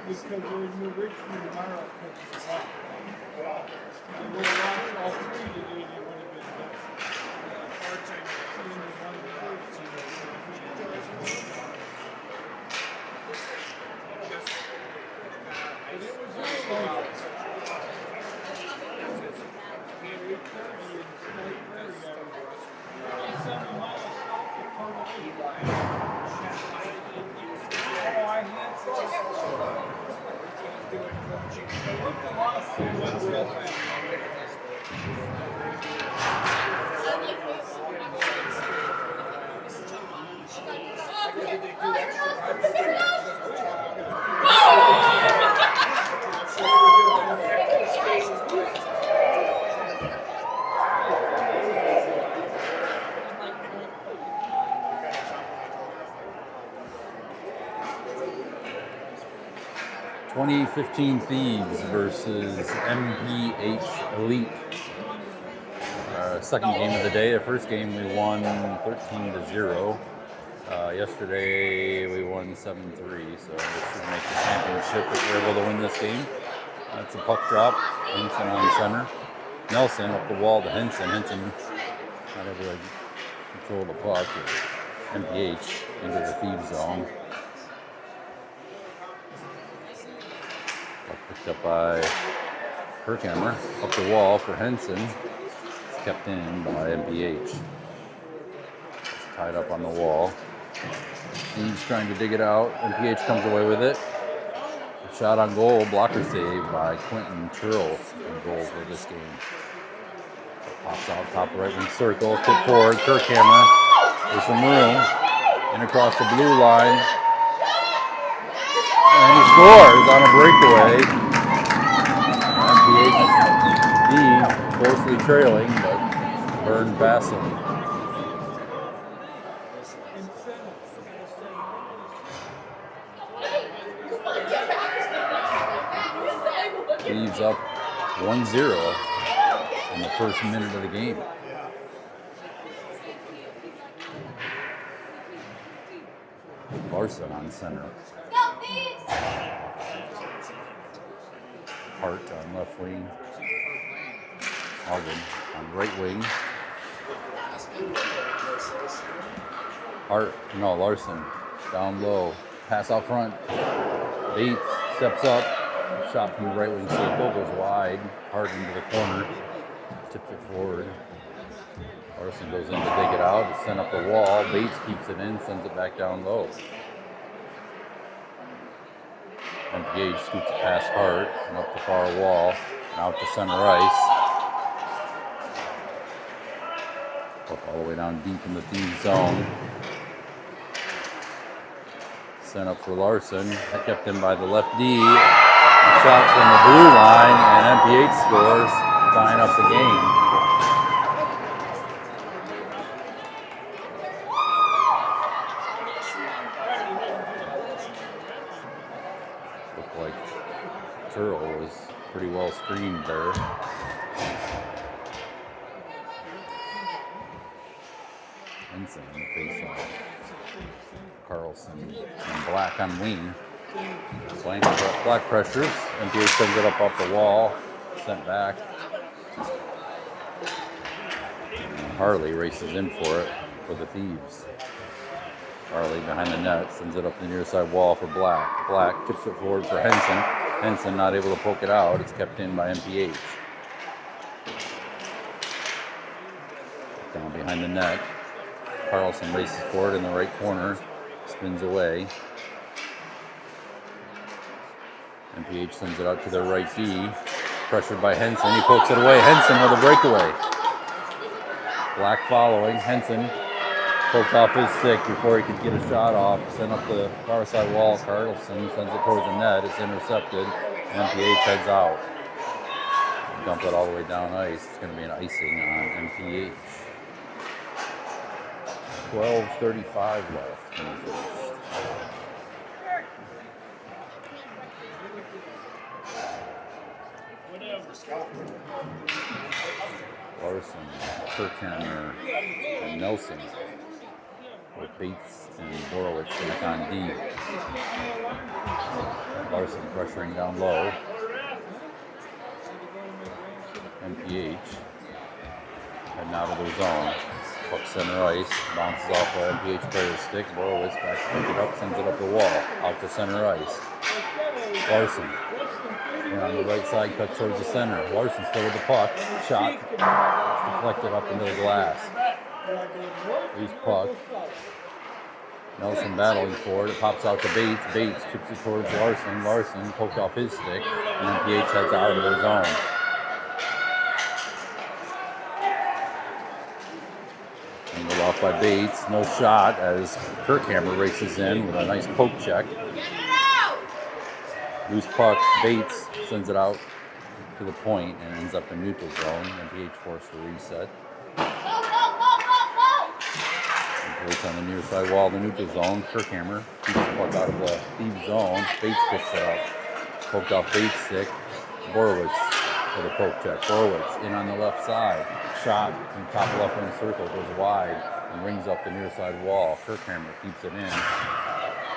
Because we're in New Richmond tomorrow because it's hot. And we'll watch all three today. They would have been done. Part-time team is one of the first teams. And it was early. (2015) Thieves versus MPH Elite. Second game of the day. The first game we won 13-0. Yesterday we won 7-3, so we should make the championship if we're able to win this game. That's a puck drop. Henson on center. Nelson up the wall to Henson. Henson not able to control the puck. MPH into the Thieves zone. Picked up by Kirkhammer, up the wall for Henson. It's kept in by MPH. Tied up on the wall. Thieves trying to dig it out. MPH comes away with it. Shot on goal, blocker save by Quentin Turl. Goal for this game. Pops out top right wing circle, tip forward, Kirkhammer. There's some room. In across the blue line. And he scores on a breakaway. MPH closely trailing, but burned past him. Thieves up 1-0 in the first minute of the game. Larson on center. Hart on left wing. Ogden on right wing. Larson down low. Pass out front. Bates steps up. Shot from the right wing circle. Goes wide. Hart into the corner. Tips it forward. Larson goes in to dig it out. It's sent up the wall. Bates keeps it in. Sends it back down low. MPH scoots it past Hart and up the far wall and out to center ice. Up all the way down deep in the Thieves zone. Sent up for Larson. That kept in by the left D. Shot from the blue line and MPH scores, tying up the game. Turl was pretty well screened there. Henson in the face-off. Carlson and Black on wing. Black pressures. MPH sends it up off the wall. Sent back. And Harley races in for it for the Thieves. Harley behind the net sends it up the near side wall for Black. Black tips it forward for Henson. Henson not able to poke it out. It's kept in by MPH. Down behind the net. Carlson races forward in the right corner. Spins away. MPH sends it out to the right D. Pressured by Henson. He pokes it away. Henson with a breakaway. Black following. Henson poked off his stick before he could get a shot off. Sent up the far side wall. Carlson sends it towards the net. It's intercepted. MPH heads out. Dump it all the way down ice. It's going to be an icing on MPH. 12:35 left in the first. Larson, Kirkhammer, and Nelson. with Bates and Borowitz back on D. Larson pressuring down low. MPH heading out of their zone. Puck center ice, bounces off the MPH player's stick. Borowitz back to pick it up, sends it up the wall, out to center ice. Larson, and on the right side, cuts towards the center. Larson still with the puck, shot, it's deflected up into the glass. Loose puck. Nelson battling for it. It pops out to Bates. Bates chips it towards Larson. Larson poked off his stick, and MPH heads out of their zone. Angled off by Bates. No shot as Kirkhammer races in with a nice poke check. Loose puck. Bates sends it out to the point and ends up in neutral zone. MPH forced to reset. MPH on the near side wall of the neutral zone. Kirkhammer keeps the puck out of the Thieves zone. Bates picks it up. Poked off Bates' stick. Borowitz with a poke check. Borowitz in on the left side. Shot from top left wing circle, goes wide and rings up the near side wall. Kirkhammer keeps it in.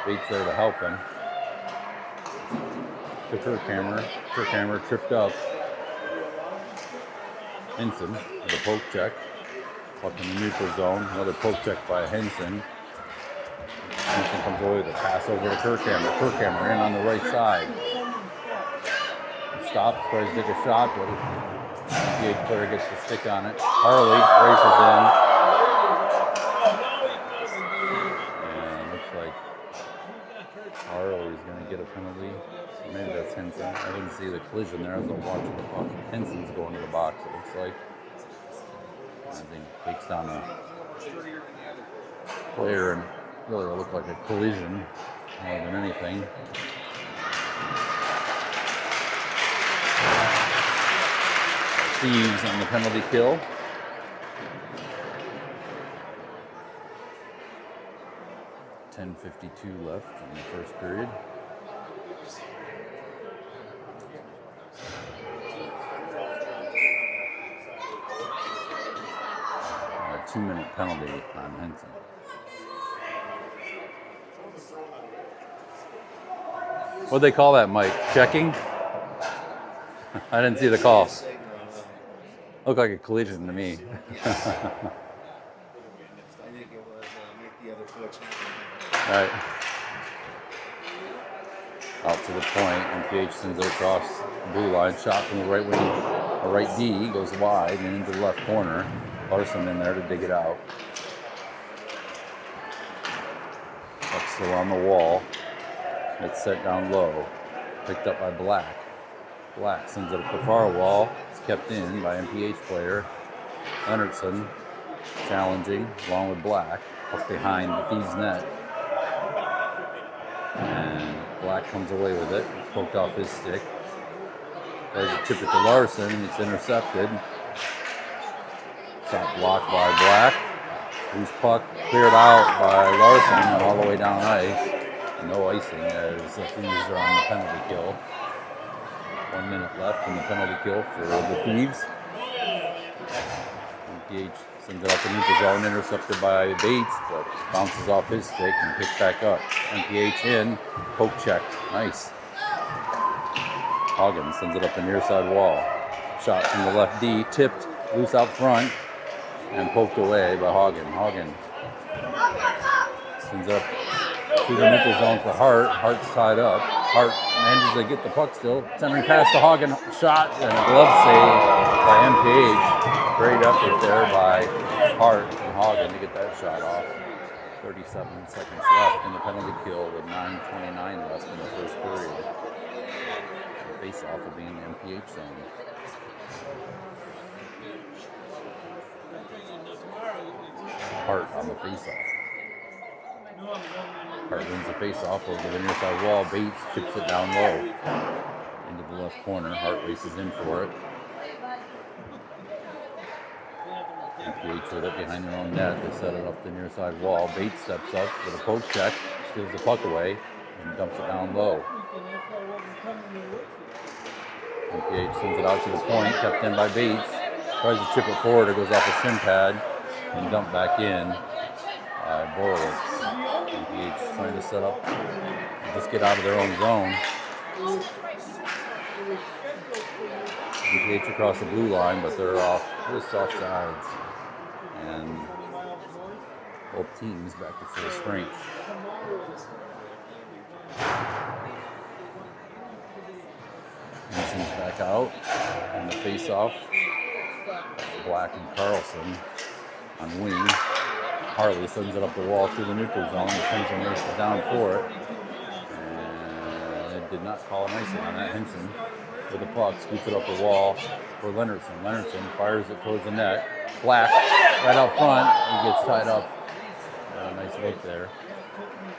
Bates there to help him. To Kirkhammer. Kirkhammer tripped up. Henson with a poke check. Puck in the neutral zone. Another poke check by Henson. Henson comes away with a pass over to Kirkhammer. Kirkhammer in on the right side. Stops, tries to take a shot, but the MPH player gets the stick on it. Harley races in. And it looks like Harley is going to get a penalty. Maybe that's Henson. I didn't see the collision there as I was watching the puck. Henson's going to the box, it looks like. I think takes down a player and really looked like a collision more than anything. Thieves on the penalty kill. .10:52 left in the first period. A 2-minute penalty on Henson. What'd they call that, Mike? Checking? I didn't see the call. Looked like a collision to me. I think it was make the other coach happy. Right. Out to the point, MPH sends it across the blue line. Shot from the right wing, a right D, goes wide and into the left corner. Larson in there to dig it out. Puck's still on the wall. It's set down low. Picked up by Black. Black sends it up the far wall. It's kept in by MPH player Leonardson, challenging along with Black up behind the Thieves net. And Black comes away with it. It's poked off his stick. Tries to chip it to Larson. It's intercepted. Shot blocked by Black. Loose puck cleared out by Larson and all the way down ice. No icing as the Thieves are on the penalty kill. 1 minute left in the penalty kill for the Thieves. MPH sends it out the neutral zone, intercepted by Bates, but bounces off his stick and picked back up. MPH in, poke check, nice. Hagen sends it up the near side wall. Shot from the left D, tipped, loose out front, and poked away by Hagen. Hagen sends it up to the neutral zone for Hart. Hart's tied up. Hart manages to get the puck still. Centering pass to Hagen. Shot and a glove save by MPH. Great effort there by Hart and Hagen to get that shot off. 37 seconds left in the penalty kill with 9:29 left in the first period. The face-off will be in the MPH zone. Hart on the face-off. Hart wins the face-off over the near side wall. Bates chips it down low into the left corner. Hart races in for it. MPH with it behind their own net. They set it up the near side wall. Bates steps up with a poke check, steals the puck away, and dumps it down low. MPH sends it out to the point, kept in by Bates. Tries to chip it forward. It goes off the shin pad and dumped back in. Borowitz. MPH trying to set up, just get out of their own zone. MPH across the blue line, but they're just off sides. And both teams back to full strength. Henson's back out in the face-off. Black and Carlson on wing. Harley sends it up the wall through the neutral zone. Henson races down for it. And it did not call an icing on that. Henson with the puck, scoots it up the wall for Leonardson. Leonardson fires it towards the net. Black right out front. He gets tied up. Nice look there.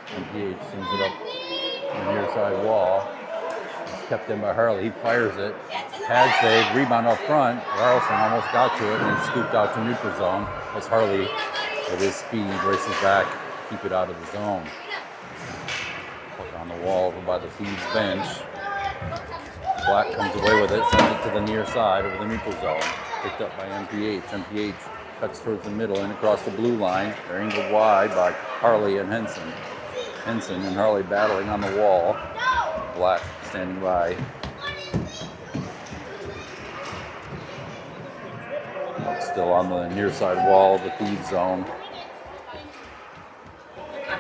MPH sends it up the near side wall. It's kept in by Harley. He fires it. Pad save, rebound up front. Carlson almost got to it and then scooped out to neutral zone as Harley, with his speed, races back to keep it out of the zone. Puck on the wall over by the Thieves bench. Black comes away with it, sends it to the near side over the neutral zone. Picked up by MPH. MPH cuts towards the middle and across the blue line. They're angled wide by Harley and Henson. Henson and Harley battling on the wall. Black standing by. Still on the near side wall of the Thieves zone.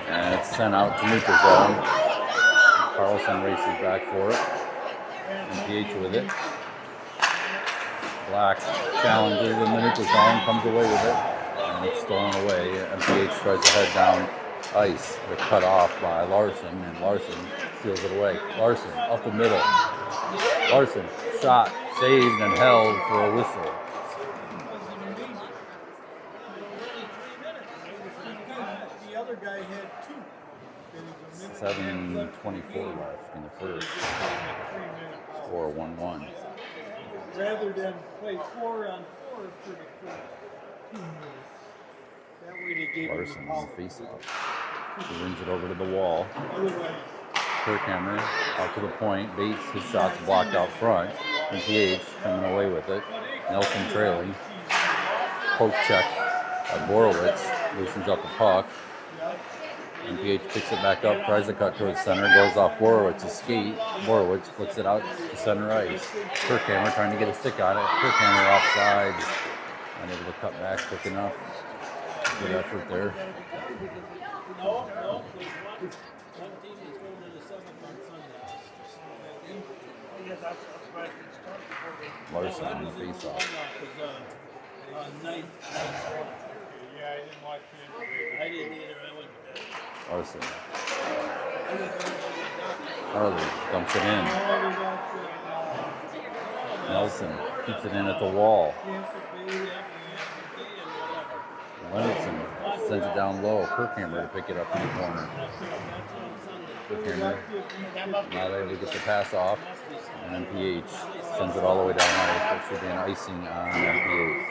And it's sent out to neutral zone. Carlson races back for it. MPH with it. Black challenges in the neutral zone, comes away with it, and it's stolen away. MPH tries to head down ice. They're cut off by Larson, and Larson steals it away. Larson up the middle. Larson shot, saved, and held for a whistle. The other guy had 2. 7:24 left in the first. Score 1-1. Rather than play 4 on 4 for the first 2 minutes. That way they gave Larson on the face-off. He wins it over to the wall. Kirkhammer out to the point. Bates, his shot's blocked out front. MPH coming away with it. Nelson trailing. Poke check by Borowitz. Loosens up the puck. MPH picks it back up, tries to cut towards center, goes off Borowitz's skate. Borowitz flicks it out to center ice. Kirkhammer trying to get a stick on it. Kirkhammer offside. Unable to cut back quick enough. Good effort there. Larson on the face-off. Yeah, I didn't watch it. I didn't either. Larson. Harley dumps it in. Nelson keeps it in at the wall. Leonardson sends it down low. Kirkhammer to pick it up in the corner. Kirkhammer now they're able to get the pass off. And MPH sends it all the way down ice. That should be an icing on MPH.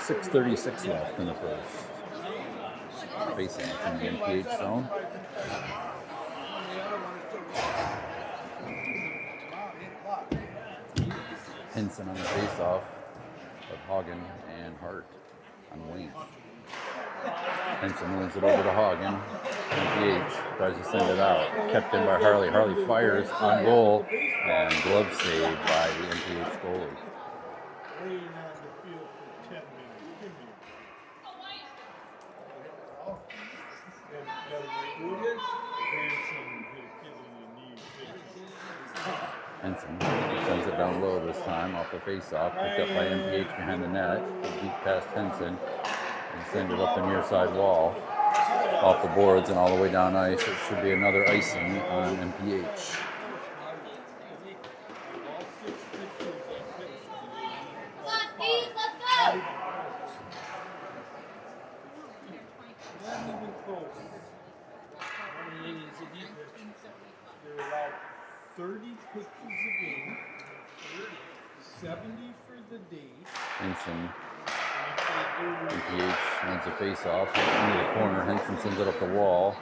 .636 left in the first. Facing from the MPH zone. Henson on the face-off, but Hagen and Hart on wing. Henson wins it over to Hagen. MPH tries to send it out. Kept in by Harley. Harley fires on goal, and glove saved by the MPH goalie. Henson sends it down low this time off the face-off. Picked up by MPH behind the net. Deep past Henson and send it up the near side wall. Off the boards and all the way down ice. It should be another icing on MPH. They're allowed 30 pitches a game, 70 for the day. Henson. MPH wins the face-off into the corner. Henson sends it up the wall.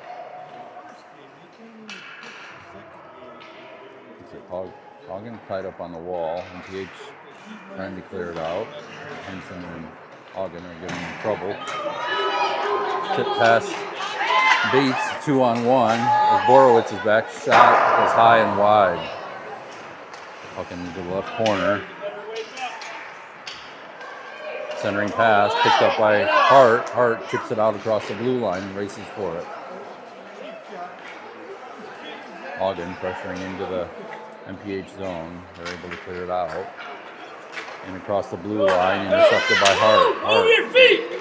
Hagen tied up on the wall. MPH trying to clear it out. Henson and Hagen are giving him trouble. Tip pass Bates, 2-on-1. As Borowitz's back shot goes high and wide. Puck into the left corner. Centering pass picked up by Hart. Hart kicks it out across the blue line and races for it. Hagen pressuring into the MPH zone. They're able to clear it out. And across the blue line, intercepted by Hart. Move your feet!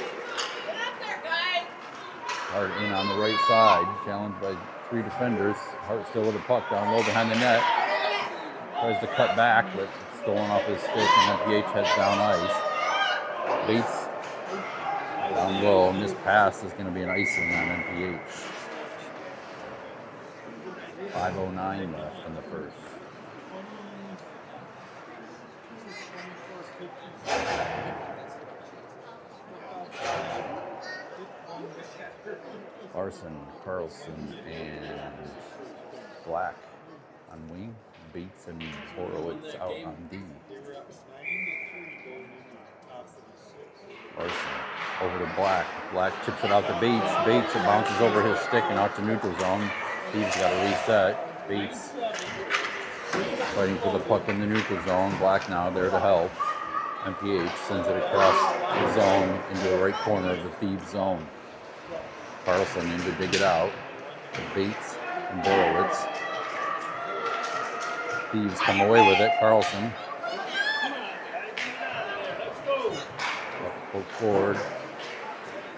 Hart in on the right side, challenged by 3 defenders. Hart still with the puck down low behind the net. Tries to cut back, but it's stolen off his stick, and MPH heads down ice. Bates down low, and this pass is going to be an icing on MPH. 5:09 left in the first. Larson, Carlson, and Black on wing. Bates and Horowitz out on D. Larson over to Black. Black chips it out to Bates. Bates, it bounces over his stick and out to neutral zone. Thieves got to reset. Bates fighting for the puck in the neutral zone. Black now there to help. MPH sends it across the zone into the right corner of the Thieves zone. Carlson in to dig it out. Bates and Borowitz. Thieves come away with it. Carlson. Poke forward.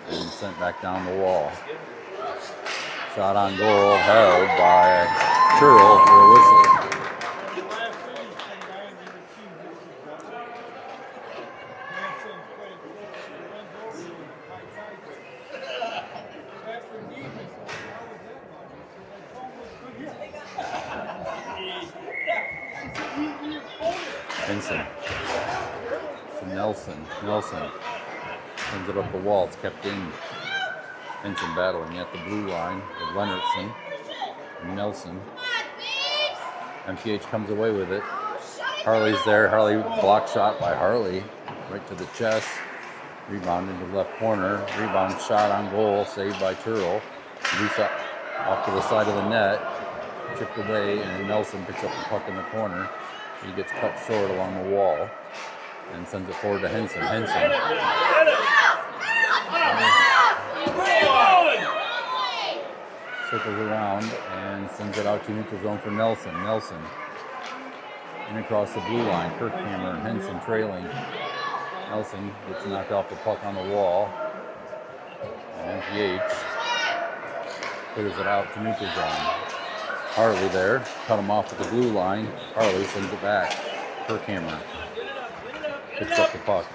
And sent back down the wall. Shot on goal held by Churl for a whistle. Henson to Nelson. Nelson sends it up the wall. It's kept in. Henson battling at the blue line with Leonardson and Nelson. MPH comes away with it. Harley's there. Harley block shot by Harley right to the chest. Rebound into the left corner. Rebound shot on goal. Saved by Turl. Loose up off to the side of the net. Chipped away, and Nelson picks up the puck in the corner. He gets cut short along the wall and sends it forward to Henson. Henson circles around and sends it out to neutral zone for Nelson. Nelson in across the blue line. Kirkhammer and Henson trailing. Nelson gets knocked off the puck on the wall. And MPH clears it out to neutral zone. Harley there, cut him off at the blue line. Harley sends it back. Kirkhammer picks up the puck.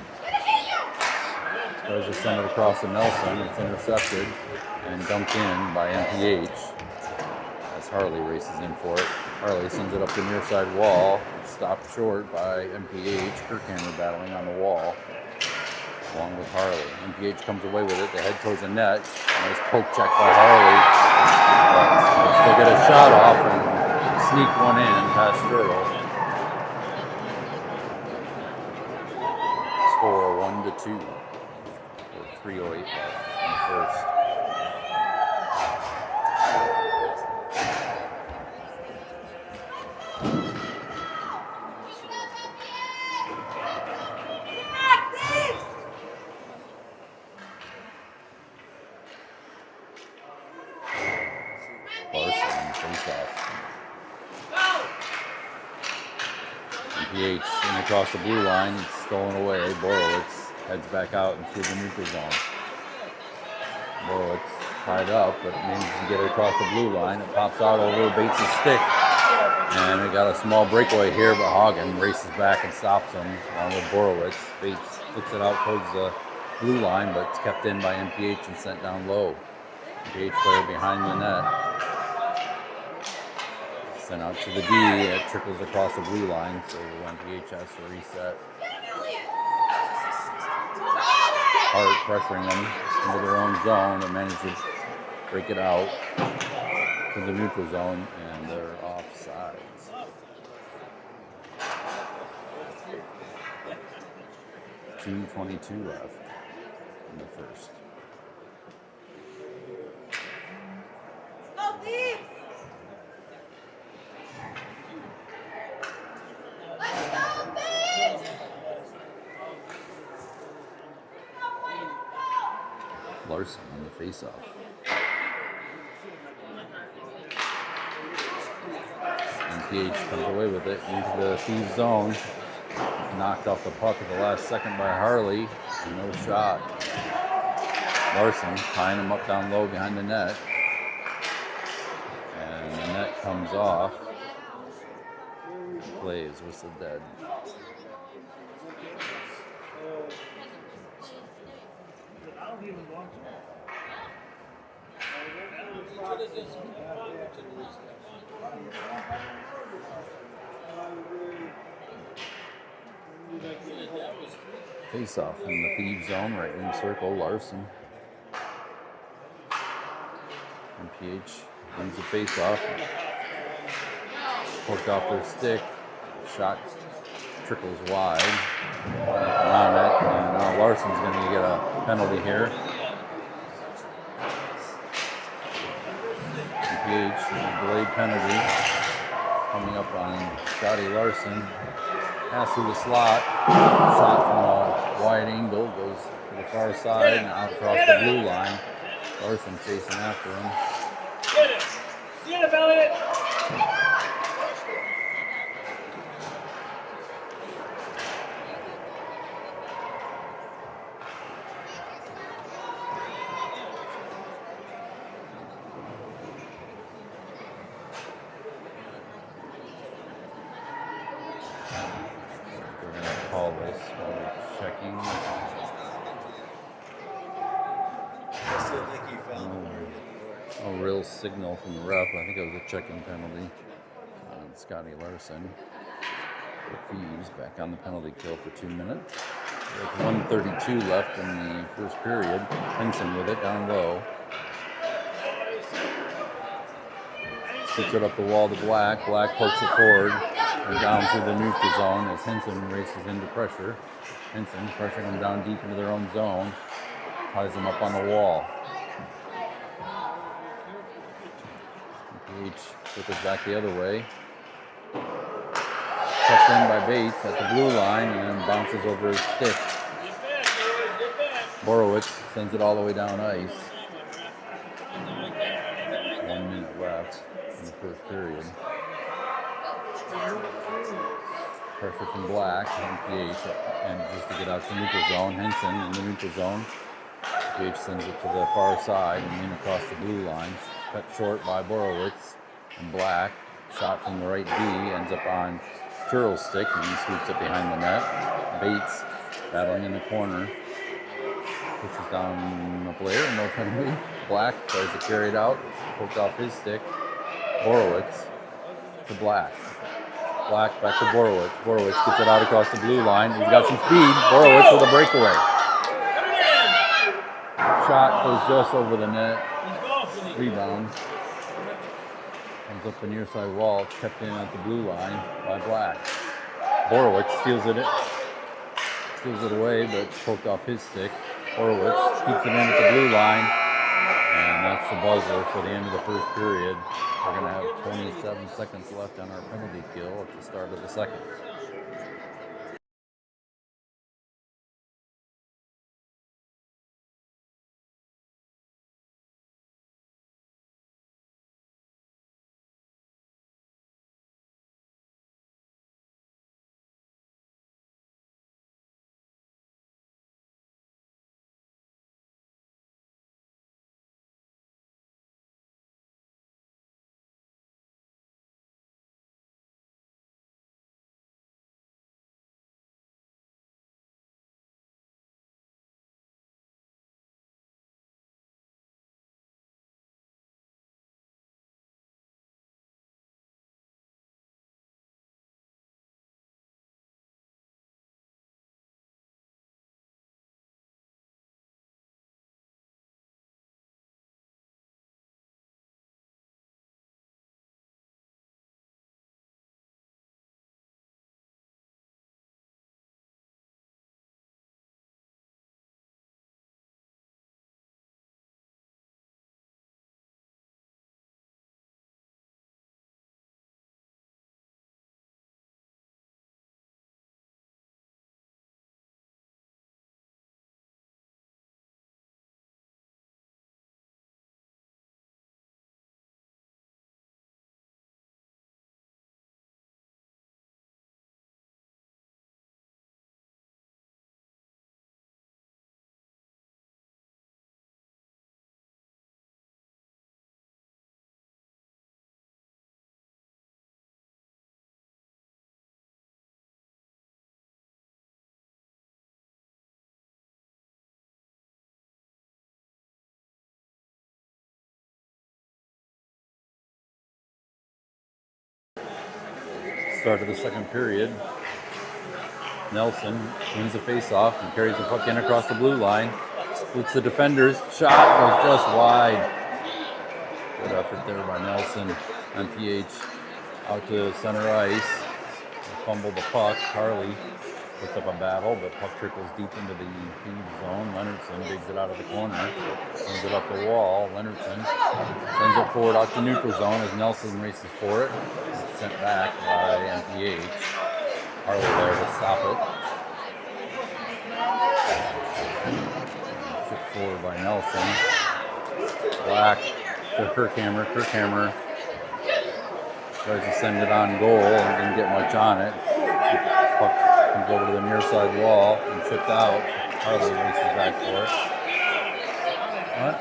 Tries to send it across to Nelson. It's intercepted and dumped in by MPH as Harley races in for it. Harley sends it up the near side wall. It's stopped short by MPH. Kirkhammer battling on the wall along with Harley. MPH comes away with it. They head towards the net. Nice poke check by Harley. But still get a shot off and sneak one in past Turtle. Score 1-2 with 3:08 left in the first. MPH in across the blue line, it's stolen away. Borowitz heads back out and through the neutral zone. Borowitz tied up, but manages to get it across the blue line. It pops out over Bates' stick, and it got a small breakaway here, but Hagen races back and stops him along with Borowitz. Bates flicks it out towards the blue line, but it's kept in by MPH and sent down low. MPH player behind the net. Sent out to the D, it trickles across the blue line, so MPH has to reset. Hart pressuring them into their own zone and manages to break it out to the neutral zone, and they're offsides. 2:22 left in the first. Go Thieves! Let's go Thieves! Larson on the faceoff. MPH comes away with it into the Thieves zone. Knocked off the puck at the last second by Harley. No shot. Larson tying him up down low behind the net. And the net comes off. Play is whistled dead. Face off in the Thieves zone, right in the circle. Larson. MPH wins the face off. Poked off their stick. Shot trickles wide. On it. And now Larson's going to get a penalty here. MPH, delayed penalty. Coming up on Scotty Larson. Pass through the slot. Shot from a wide angle. Goes to the far side and out across the blue line. Larson chasing after him. Get it! Get it, Elliot! We're going to call this while we're checking. I still think he found him. A real signal from the ref. I think it was a checking penalty on Scotty Larson. The Thieves back on the penalty kill for 2 minutes. With 1:32 left in the first period. Henson with it down low. Puts it up the wall to Black. Black pokes it forward and down through the neutral zone as Henson races into pressure. Henson pressuring them down deep into their own zone. Ties them up on the wall. MPH circles back the other way. Tucked in by Bates at the blue line and bounces over his stick. Borowitz sends it all the way down ice. 1 minute left in the first period. Pressure from Black, MPH, and just to get out to the neutral zone. Henson in the neutral zone. MPH sends it to the far side and in across the blue lines. Cut short by Borowitz and Black. Shot from the right D ends up on Turtle's stick and he sweeps it behind the net. Bates battling in the corner. Pushes down a player, no penalty. Black tries to carry it out. Poked off his stick. Borowitz to Black. Black back to Borowitz. Borowitz gets it out across the blue line. He's got some speed. Borowitz with a breakaway. Shot goes just over the net. Rebound. Comes up the near side wall. It's kept in at the blue line by Black. Borowitz steals it away, but it's poked off his stick. Borowitz keeps it in at the blue line. And that's the buzzer for the end of the first period. We're going to have 27 seconds left on our penalty kill at the start of the second. Start of the second period. Nelson wins the face-off and carries the puck in across the blue line. Splits the defenders. Shot goes just wide. Good effort there by Nelson. MPH out to center ice. They fumble the puck. Harley puts up a battle, but puck trickles deep into the Thieves zone. Leonardson digs it out of the corner. Sends it up the wall. Leonardson sends it forward out to neutral zone as Nelson races for it. It's sent back by MPH. Harley there to stop it. Shipped forward by Nelson. Black to Kirkhammer. Kirkhammer tries to send it on goal and didn't get much on it. Puck comes over to the near side wall and chipped out. Harley races back for it. What?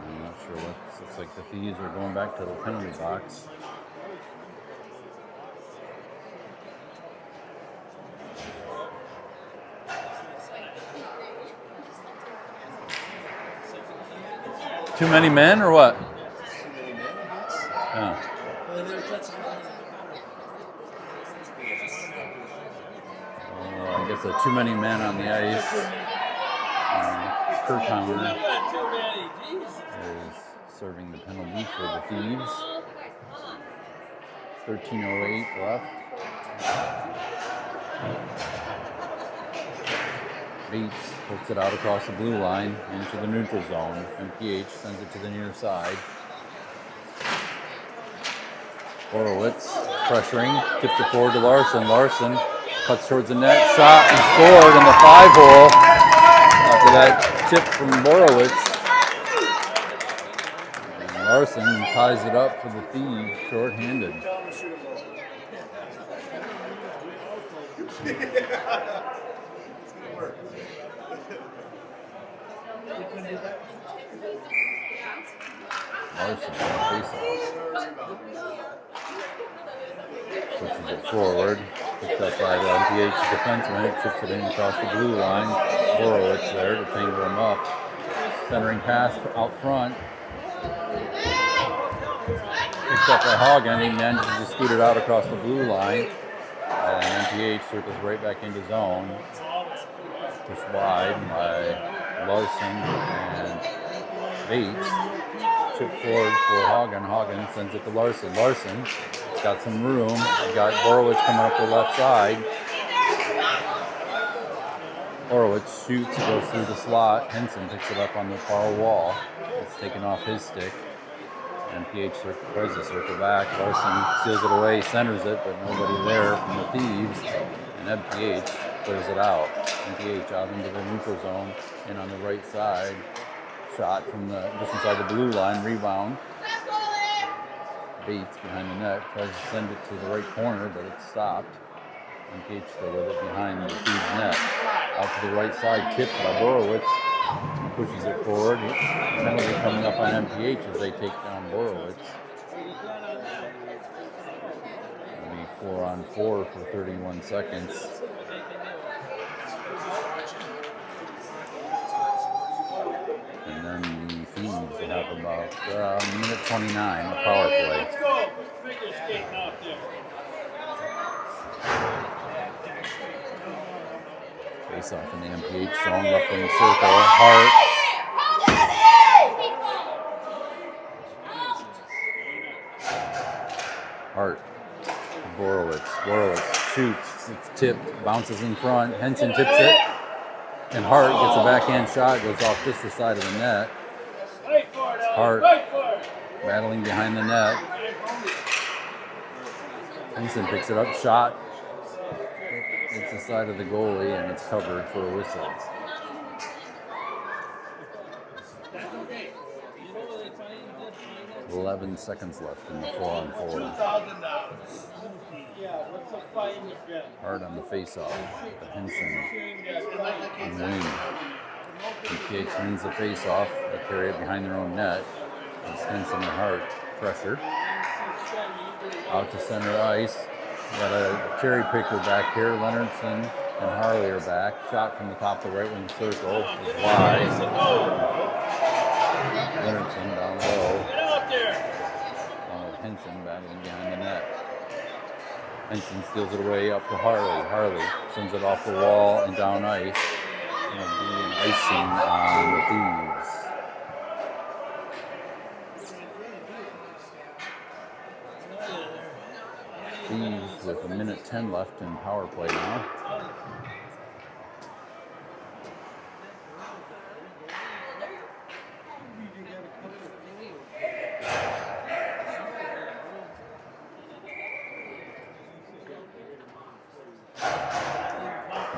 I'm not sure what. Looks like the Thieves are going back to the penalty box. Too many men or what? Yeah. I guess too many men on the ice. Kirkhammer is serving the penalty for the Thieves. 13:08 left. Bates puts it out across the blue line into the neutral zone. MPH sends it to the near side. Horowitz pressuring, tips it forward to Larson. Larson cuts towards the net, shot and scored in the 5-hole. After that tip from Borowitz. And Larson ties it up for the Thieves, short-handed. Larson face-off. Pushes it forward. Picked up by the MPH defenseman. Chips it in across the blue line. Borowitz there to tangle him up. Centering pass out front. Picked up by Hagen. He manages to scoot it out across the blue line. And MPH circles right back into zone. Pushed wide by Larson and Bates. Chip forward for Hagen. Hagen sends it to Larson. Larson got some room. We got Borowitz coming up the left side. Borowitz shoots, goes through the slot. Henson picks it up on the far wall. It's taken off his stick. MPH tries to circle back. Larson seals it away, centers it, but nobody there from the Thieves. And MPH clears it out. MPH out into the neutral zone and on the right side. Shot from just inside the blue line, rebound. Bates behind the net, tries to send it to the right corner, but it's stopped. MPH still with it behind the Thieves net. Out to the right side, tipped by Borowitz. Pushes it forward. Penalty coming up on MPH as they take down Borowitz. It'll be 4-on-4 for 31 seconds. And then the Thieves will have about minute 29 of power play. Let's go. Figure skating out there. Face off in the MPH zone, left wing circle. Hart. Hart. Borowitz. Borowitz shoots. It's tipped. Bounces in front. Henson tips it. And Hart gets a backhand shot. Goes off just the side of the net. Hart battling behind the net. Henson picks it up. Shot. It's the side of the goalie, and it's covered for a whistle. 11 seconds left in the 4-on-4. Hard on the face-off. Henson and wing. MPH wins the face-off. They carry it behind their own net. It's Henson and Hart. Pressure. Out to center ice. Got a cherry picker back here. Leonardson and Harley are back. Shot from the top of the right wing circle is wide. Leonardson down low. Henson battling behind the net. Henson steals it away up to Harley. Harley sends it off the wall and down ice. It'll be an icing on the Thieves. Thieves with 1:10 left in power play now.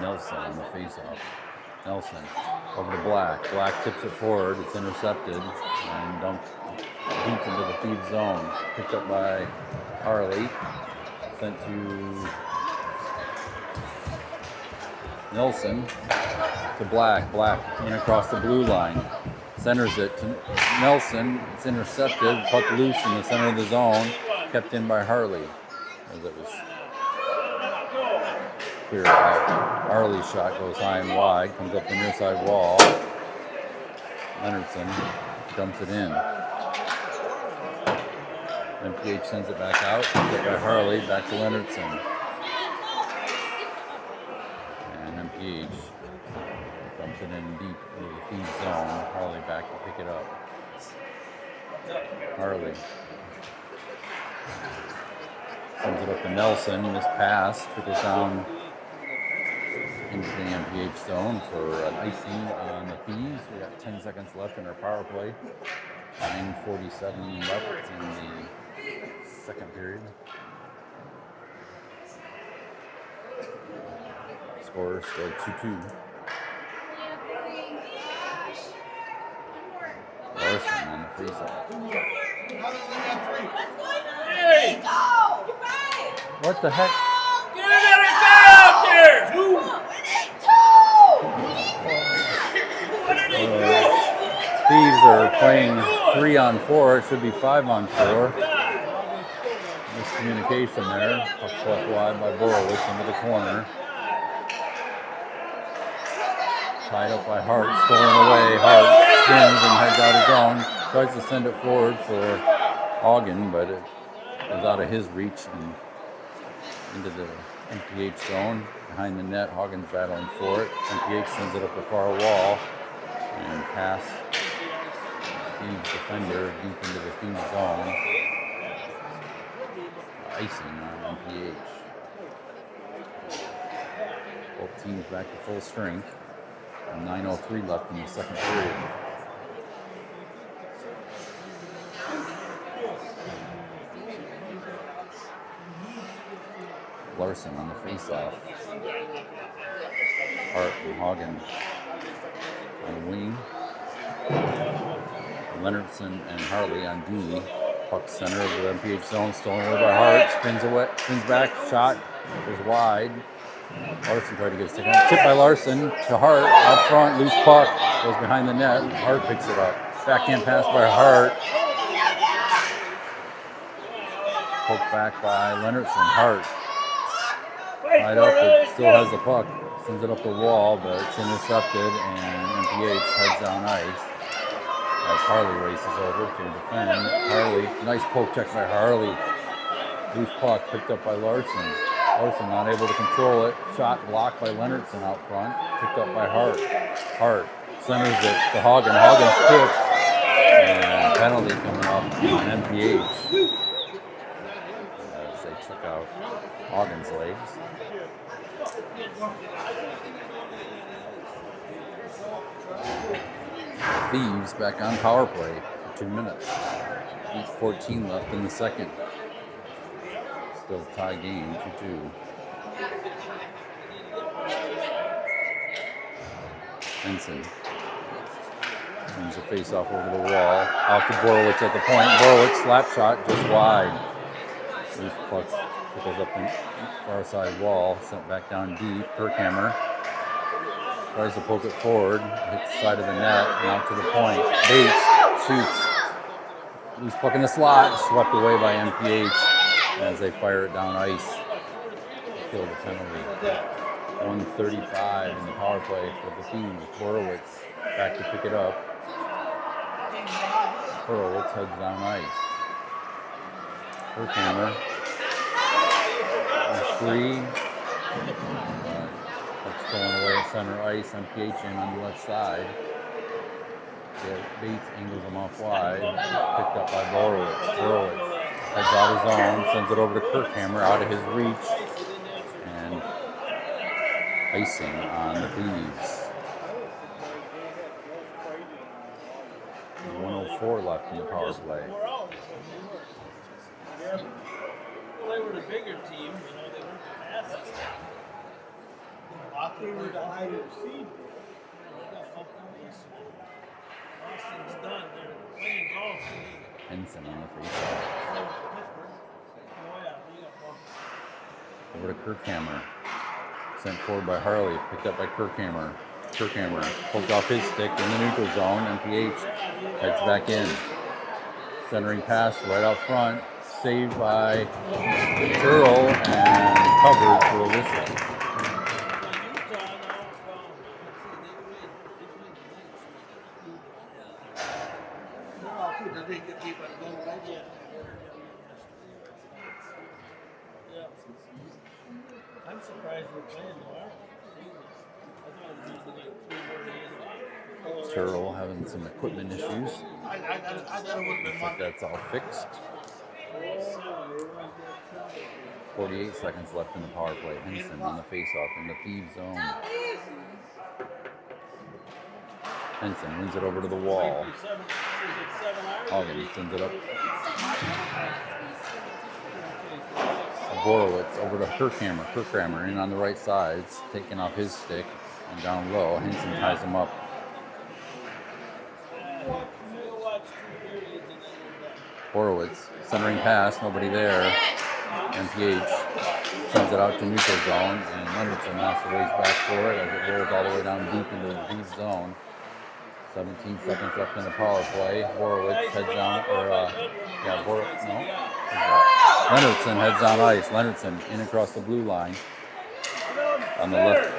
Nelson on the faceoff. Nelson over to Black. Black tips it forward. It's intercepted and dumped deep into the Thieves zone. Picked up by Harley. Sent to Nelson to Black. Black in across the blue line. Centers it to Nelson. It's intercepted. Puck loose in the center of the zone. Kept in by Harley as it was cleared out. Harley's shot goes high and wide. Comes up the near side wall. Leonardson dumps it in. MPH sends it back out. Picked by Harley. Back to Leonardson. And MPH dumps it in deep into the Thieves zone. Harley back to pick it up. Harley sends it up to Nelson. Missed pass. Trickles down into the MPH zone for an icing on the Thieves. We got 10 seconds left in our power play. 9:47 left in the second period. Score still 2-2. Larson on the faceoff. Hey! Go! You're right! What the heck? Get another guy out there! We need two! Thieves are playing 3-on-4. It should be 5-on-4. Miscommunication there. Puck swept wide by Borowitz into the corner. Tied up by Hart, stolen away. Hart spins and heads out his own. Tries to send it forward for Hagen, but it was out of his reach and into the MPH zone. Behind the net, Hagen's battling for it. MPH sends it up the far wall and pass Thieves defender deep into the Thieves zone. Icing on MPH. Both teams back to full strength. 9:03 left in the second period. Larson on the faceoff. Hart and Hagen on the wing. Leonardson and Harley on D. Puck center of the MPH zone, stolen away by Hart. Spins back, shot goes wide. Larson tried to get a stick on. Tipped by Larson to Hart. Out front, loose puck. Goes behind the net. Hart picks it up. Backhand pass by Hart. Poked back by Leonardson. Hart. Tied up, it still has the puck. Sends it up the wall, but it's intercepted, and MPH heads down ice as Harley races over to defend. Harley, nice poke check by Harley. Loose puck picked up by Larson. Larson not able to control it. Shot blocked by Leonardson out front. Picked up by Hart. Hart centers it to Hagen. Hagen's kick. And penalty coming up on MPH. As they took out Hagen's legs. Thieves back on power play for 2 minutes. 8:14 left in the second. Still tie game, 2-2. Henson turns the face off over the wall. Out to Borowitz at the point. Borowitz slap shot just wide. Loose puck trickles up the far side wall. Sent back down deep. Kirkhammer tries to poke it forward. Hits the side of the net and out to the point. Bates shoots. Loose puck in the slot. Swept away by MPH. As they fire it down ice. Kill the penalty. 1:35 in the power play for the Thieves. Borowitz back to pick it up. Borowitz heads down ice. Herkammer. Free. It's going away at center ice. MPH in on the left side. Bates angles him off wide. Picked up by Borowitz. Borowitz heads out his own. Sends it over to Kirkhammer out of his reach. And icing on the Thieves. 1:04 left in the power play. Well, they were the bigger team, they weren't the fastest. They were the higher seed. Boston's done. They're playing golf. Henson on the faceoff. Over to Kirkhammer. Sent forward by Harley. Picked up by Kirkhammer. Kirkhammer poked off his stick in the neutral zone. MPH heads back in. Centering pass right out front. Saved by Turl and covered for a whistle. I'm surprised we're playing tomorrow. I thought it was like 3 more days. Turl having some equipment issues. I thought it would have been Looks like that's all fixed. 48 seconds left in the power play. Henson on the faceoff in the Thieves zone. Henson wins it over to the wall. Hogan sends it up. Borowitz over to Kirkhammer. Kirkhammer in on the right sides, taking off his stick and down low. Henson ties him up. Borowitz centering pass, nobody there. MPH sends it out to neutral zone, and Leonardson has to race back for it as it rolls all the way down deep into the Thieves zone. 17 seconds left in the power play. Borowitz heads down, Leonardson heads on ice. Leonardson in across the blue line. On the left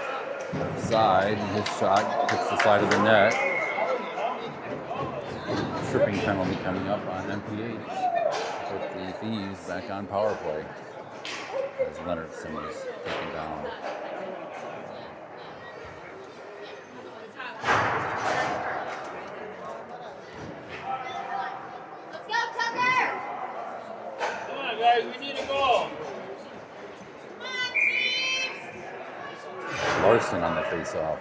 side, his shot hits the side of the net. Tripping penalty coming up on MPH. With the Thieves back on power play. As Leonardson is taken down. Guys, we need a goal. Larson on the faceoff.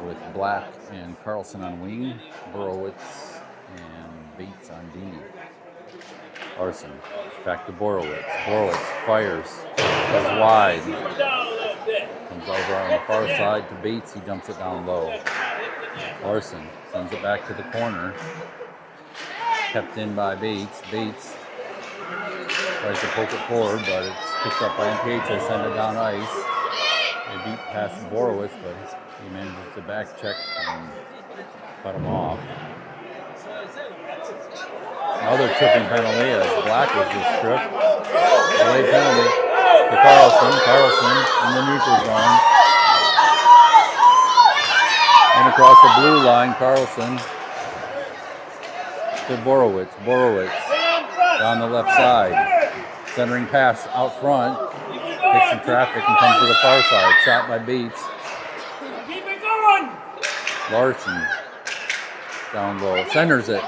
With Black and Carlson on wing, Borowitz and Bates on D. Larson back to Borowitz. Borowitz fires, goes wide. Comes over on the far side to Bates. He dumps it down low. Larson sends it back to the corner. Kept in by Bates. Bates tries to poke it forward, but it's picked up by MPH. They send it down ice. They beat past Borowitz, but he manages to back check and cut him off. Another tripping penalty as Black was just tripped. Delayed penalty to Carlson. Carlson in the neutral zone. And across the blue line, Carlson to Borowitz. Borowitz down the left side. Centering pass out front. Hits some traffic and comes to the far side. Shot by Bates. Keep it going. Larson down low. Centers it.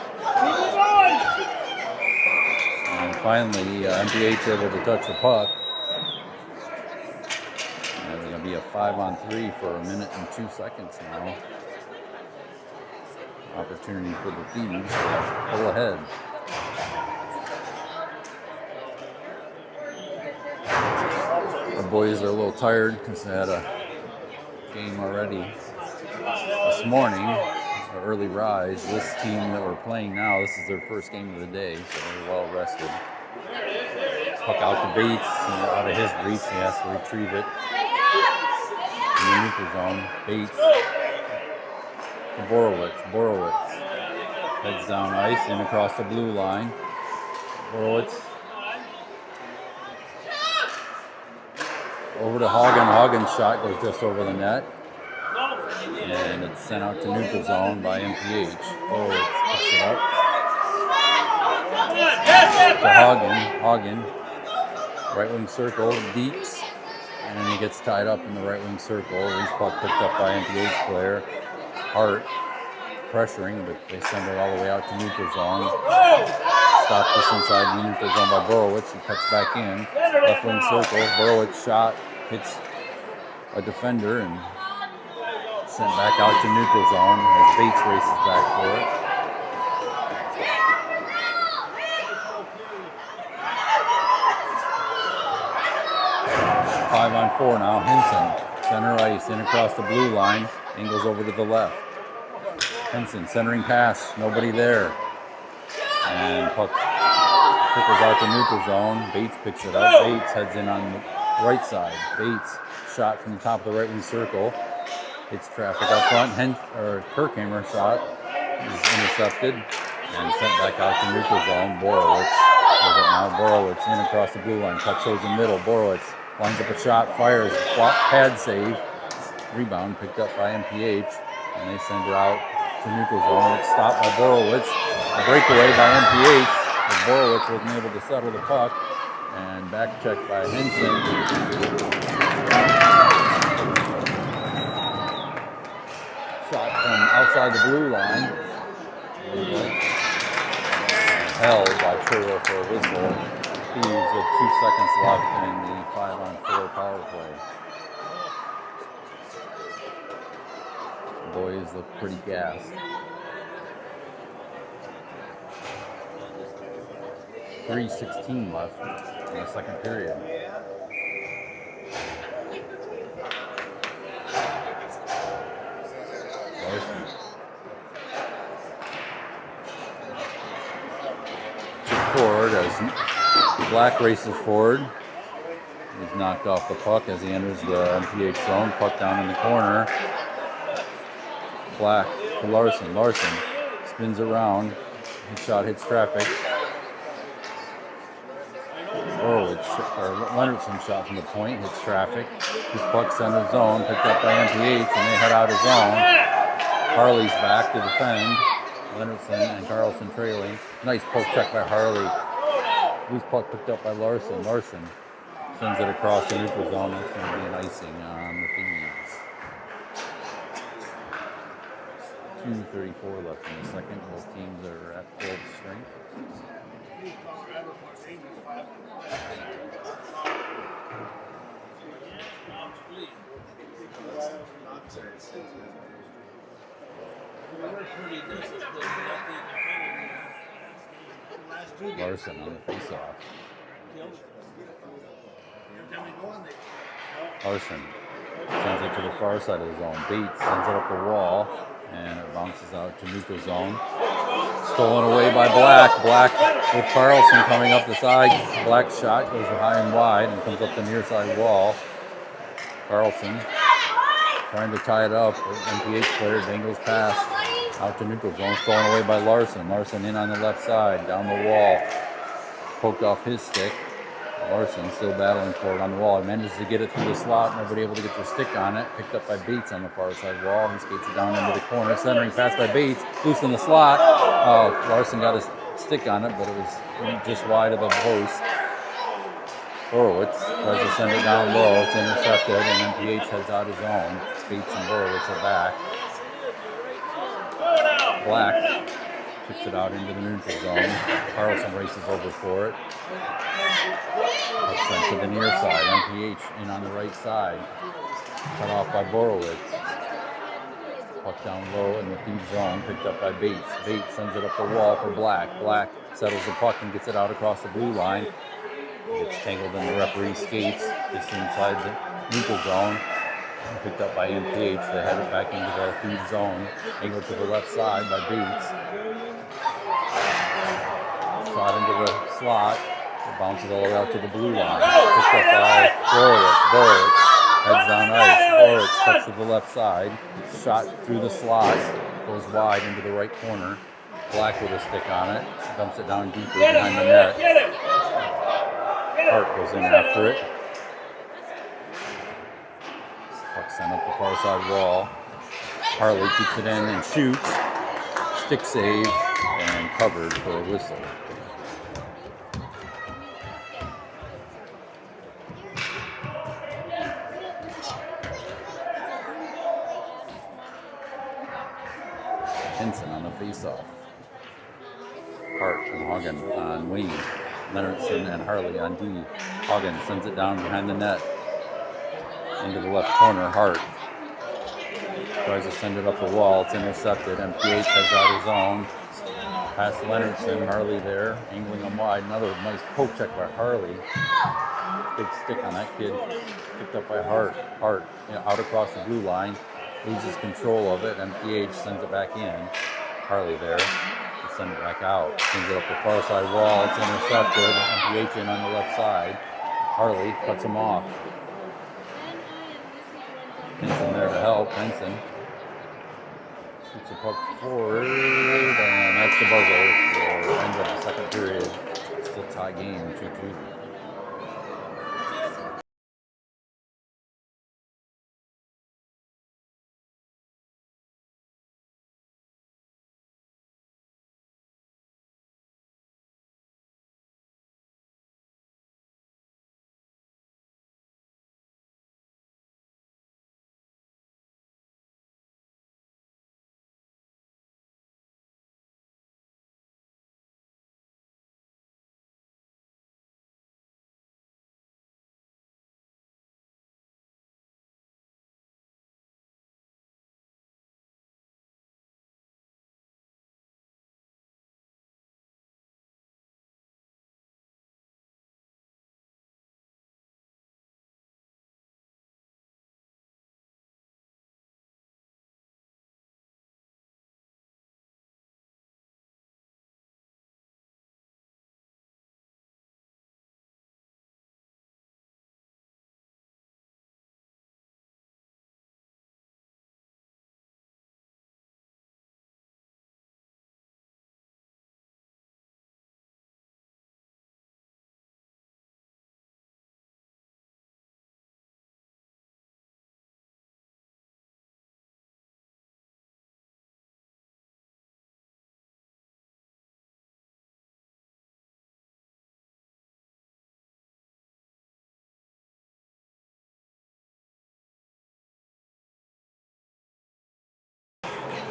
And finally, MPH able to touch the puck. And it's going to be a 5-on-3 for 1 minute and 2 seconds now. Opportunity for the Thieves to pull ahead. Our boys are a little tired because they had a game already this morning, an early rise. This team that we're playing now, this is their first game of the day, so they're well rested. Puck out to Bates, out of his reach, he has to retrieve it in the neutral zone. Bates to Borowitz. Borowitz heads down ice and across the blue line. over to Hagen. Hagen's shot goes just over the net. And it's sent out to neutral zone by MPH. Borowitz picks it up. To Hagen. Hagen. Right wing circle. Deeks. And he gets tied up in the right wing circle. His puck picked up by MPH player. Hart pressuring, but they send it all the way out to neutral zone. Stopped just inside the neutral zone by Borowitz. He cuts back in. Left wing circle. Borowitz shot. Hits a defender and sent back out to neutral zone as Bates races back for it. Five on four now. Henson, center ice, in across the blue line, angles over to the left. Henson, centering pass, nobody there. And puck trickles out to neutral zone. Bates picks it up. Bates heads in on the right side. Bates shot from the top of the right wing circle. Hits traffic up front. Kirkhammer shot is intercepted and sent back out to neutral zone. Borowitz with it now. Borowitz in across the blue line. Cuts those in middle. Borowitz lines up a shot. Fires. Pad save. Rebound picked up by MPH. And they send it out to neutral zone. It's stopped by Borowitz. A breakaway by MPH. But Borowitz wasn't able to settle the puck. And back check by Henson. Shot from outside the blue line. Held by Churro for a whistle. Thieves with 2 seconds left in the 5-on-4 power play. The boys look pretty gassed. 3:16 left in the second period. Forward as Black races forward. He's knocked off the puck as he enters the MPH zone. Puck down in the corner. Black to Larson. Larson spins around. His shot hits traffic. Leonardson shot from the point, hits traffic. His puck center zone, picked up by MPH, and they head out of zone. Harley's back to defend. Leonardson and Carlson trailing. Nice poke check by Harley. Loose puck picked up by Larson. Larson sends it across the neutral zone. That's going to be an icing on the Thieves. 2:34 left in the second. Both teams are at full strength. Larson on the face-off. Larson sends it to the far side of the zone. Bates sends it up the wall, and it bounces out to neutral zone. Stolen away by Black. Black with Carlson coming up the side. Black's shot goes high and wide and comes up the near side wall. Carlson trying to tie it up. MPH player dangles past out to neutral zone. Stolen away by Larson. Larson in on the left side, down the wall. Poked off his stick. Larson still battling for it on the wall. He manages to get it through the slot. Nobody able to get their stick on it. Picked up by Bates on the far side wall. He skates it down into the corner. Centering pass by Bates. Loose in the slot. Larson got his stick on it, but it was just wide of the post. Borowitz tries to send it down low. It's intercepted, and MPH heads out his own. Bates and Borowitz are back. Black kicks it out into the neutral zone. Carlson races over for it. Sent to the near side. MPH in on the right side. Cut off by Borowitz. Puck down low in the Thieves zone. Picked up by Bates. Bates sends it up the wall for Black. Black settles the puck and gets it out across the blue line. Gets tangled in the referee's skates. Just inside the neutral zone. Picked up by MPH. They head it back into the Thieves zone. Angled to the left side by Bates. Shot into the slot. It bounces all the way out to the blue line. Picked up by Borowitz. Borowitz heads down ice. Borowitz cuts to the left side. Shot through the slot. Goes wide into the right corner. Black with a stick on it. Dumps it down deeper behind the net. Hart goes in after it. sent up the far side wall. Harley keeps it in and shoots. Stick save and covered for a whistle. Henson on the face-off. Hart and Hagen on wing. Leonardson and Harley on D. Hagen sends it down behind the net. Into the left corner, Hart tries to send it up the wall. It's intercepted. MPH has out his own. Past Leonardson, Harley there, angling him wide. Another nice poke check by Harley. Big stick on that kid. Picked up by Hart. Hart, out across the blue line. Loses control of it. MPH sends it back in. Harley there. Send it back out. Sends it up the far side wall. It's intercepted. MPH in on the left side. Harley cuts him off. Henson there to help. Henson shoots the puck forward, and that's the buzzer for end of the second period. Still tie game, 2-2.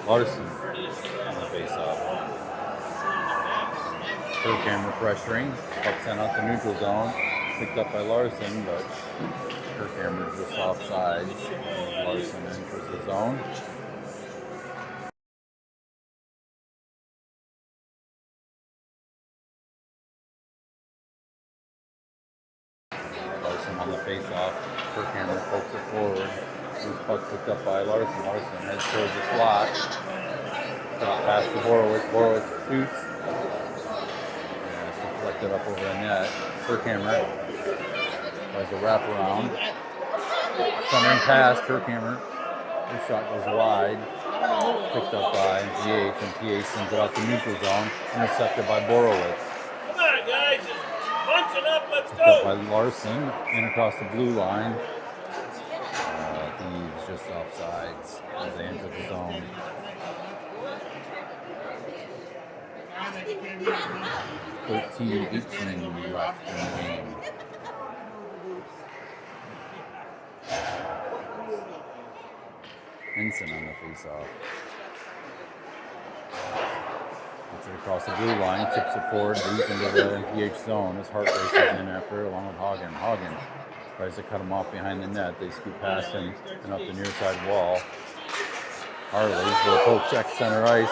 Larson on the face-off. Third camera pressuring. Puck sent out the neutral zone. Picked up by Larson, but her camera's just offside. Larson enters the zone. Larson on the face-off. Her camera pokes it forward. This puck picked up by Larson. Larson heads towards the slot. Pass to Borowitz. Borowitz shoots. And it's deflected up over the net. Her camera tries to wrap around. Centering pass. Her camera. Her shot goes wide. Picked up by MPH. MPH sends it out to neutral zone. Intercepted by Borowitz. Come on, guys. Just punch it up. Let's Picked up go. by Larson. In across the blue line. Thieves just offsides as they enter the zone. 13-18 left in the game. Henson on the face-off. Gets it across the blue line, tips it forward deep into the MPH zone as Hart races in after along with Hagen. Hagen tries to cut him off behind the net. They scoot past him and up the near side wall. Harley with a poke check center ice.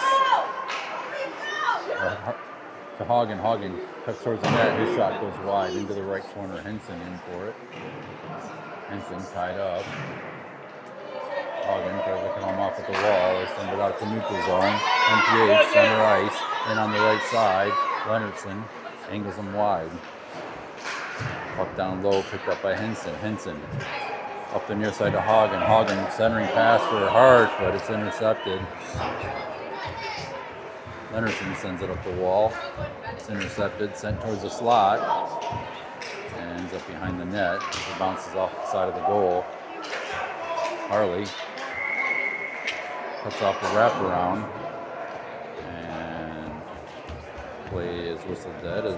To Hagen. Hagen cuts towards the net. His shot goes wide into the right corner. Henson in for it. Henson tied up. Hagen tries to cut him off at the wall. They send it out to neutral zone. MPH center ice. And on the right side, Leonardson angles him wide. Puck down low, picked up by Henson. Henson up the near side to Hagen. Hagen centering pass for Hart, but it's intercepted. Leonardson sends it up the wall. It's intercepted, sent towards the slot, and ends up behind the net. It bounces off the side of the goal. Harley cuts off the wraparound, and play is whistled dead as